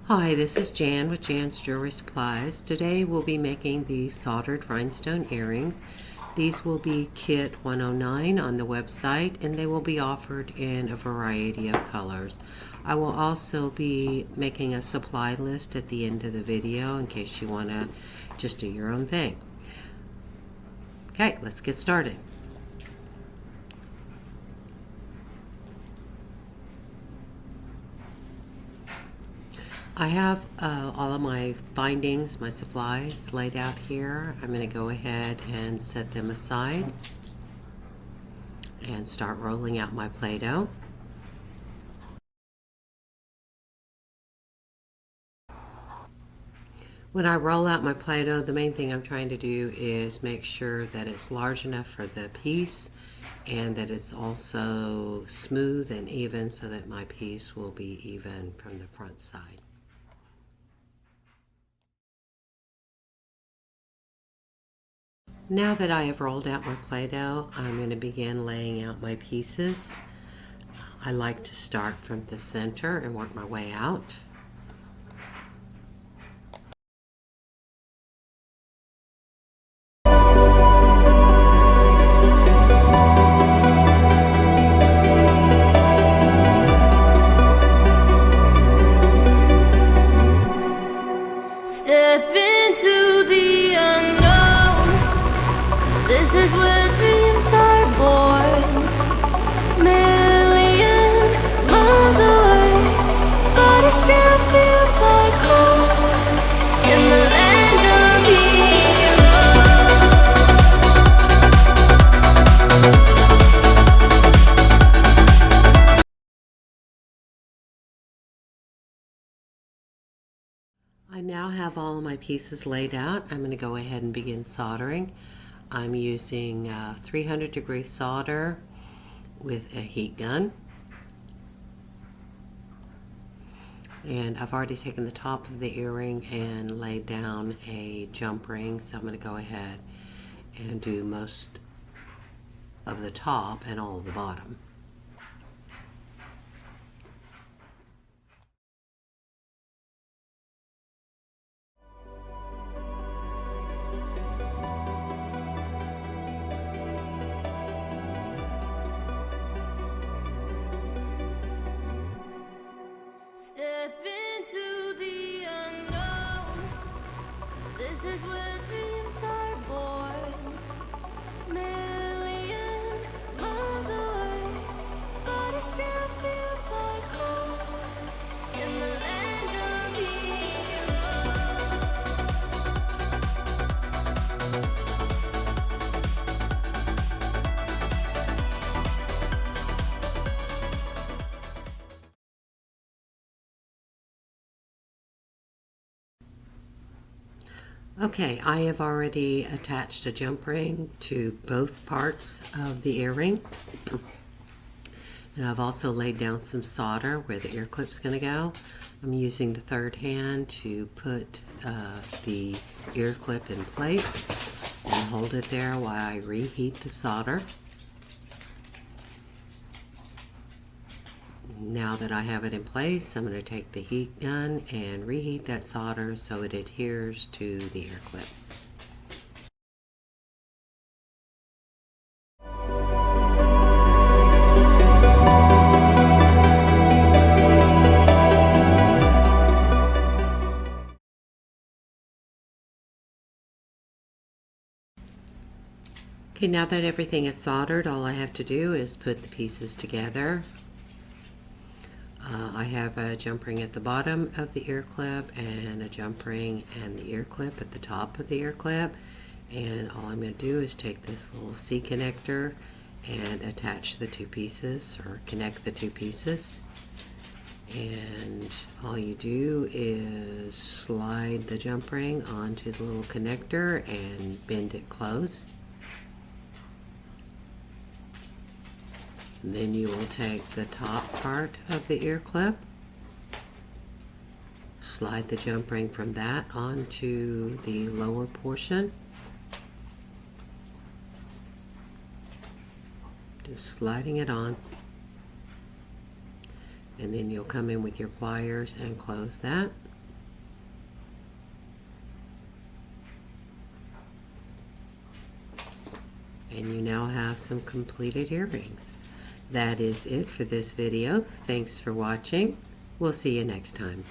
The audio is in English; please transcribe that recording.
Hi, this is Jan with Jan's Jewelry Supplies. Today we'll be making the soldered rhinestone earrings. These will be kit 109 on the website, and they will be offered in a variety of colors. I will also be making a supply list at the end of the video in case you want to just do your own thing. Okay, let's get started. I have all of my bindings, my supplies laid out here. I'm going to go ahead and set them aside and start rolling out my Play-Doh. When I roll out my Play-Doh, the main thing I'm trying to do is make sure that it's large enough for the piece and that it's also smooth and even so that my piece will be even from the front side. Now that I have rolled out my Play-Doh, I'm going to begin laying out my pieces. I like to start from the center and work my way out. Step into the unknown, 'cause this is where dreams are born. Million miles away, but it still feels like home. In the land of I now have all of my pieces laid out. I'm going to go ahead and begin soldering. I'm using 300-degree solder with a heat gun. And I've already taken the top of the earring and laid down a jump ring, so I'm going to go ahead and do most of the top and all of the bottom. Step into the unknown, 'cause this is where dreams are born. Million miles away, but it still feels like home. In the land of Okay, I have already attached a jump ring to both parts of the earring. And I've also laid down some solder where the ear clip's going to go. I'm using the third hand to put the ear clip in place and hold it there while I reheat the solder. Now that I have it in place, I'm going to take the heat gun and reheat that solder so it adheres to the ear clip. Okay, now that everything is soldered, all I have to do is put the pieces together. I have a jump ring at the bottom of the ear clip and a jump ring and the ear clip at the top of the ear clip. And all I'm going to do is take this little C connector and attach the two pieces, or connect the two pieces. And all you do is slide the jump ring onto the little connector and bend it closed. Then you will take the top part of the ear clip, slide the jump ring from that onto the lower portion. Just sliding it on. And then you'll come in with your pliers and close that. and you now have some completed earrings. That is it for this video. Thanks for watching. We'll see you next time.